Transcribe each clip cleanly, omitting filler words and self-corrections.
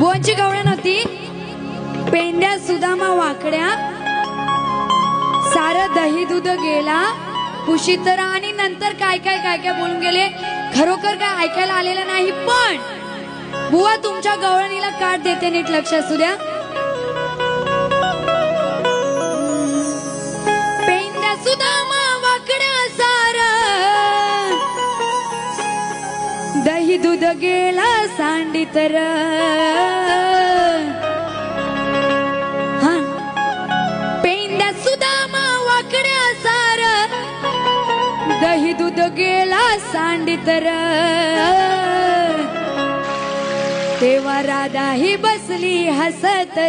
बुवांची गवळण होती, पेंड्या सुदामा वाकड्या, सार दही दूध गेला कुशीतरा, आणि नंतर काय काय काय काय बोलून गेले. खरोखर काय ऐकायला आलेलं नाही, पण बुवा तुमच्या गवळणीला काट देते, नीट लक्ष असू द्या. पेंड्या सुदामा वाकड्या सार दही दूध गेला सांडी तर, पेंड्या सुदामा वाकड्या सार दही दूध गेला सांडी तर, तेव्हा राधा ही बसली हसत.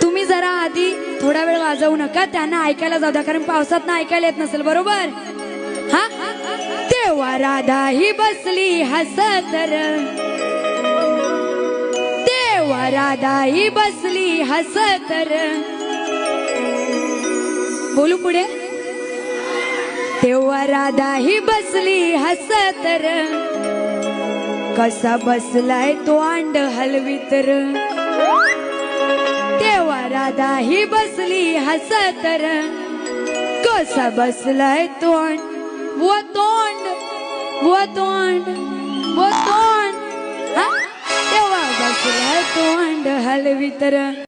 तुम्ही जरा आधी थोडा वेळ वाजवू नका, त्यांना ऐकायला जाऊ द्या, कारण पावसात ना ऐकायला येत नसेल, बरोबर. हा, तेव्हा राधा ही बसली हसत, तेव्हा राधा ही बसली हसत. बोलू पुढे. तेव्हा राधा ही बसली हसत, कसा बसलाय तो अंड हलवीत. तेव्हा राधा ही बसली हसत, कसा बसलाय तो अंड. वो तोंड, वो तोंड, वो तोंड. तेव्हा बसलाय तो अंड हलवीत.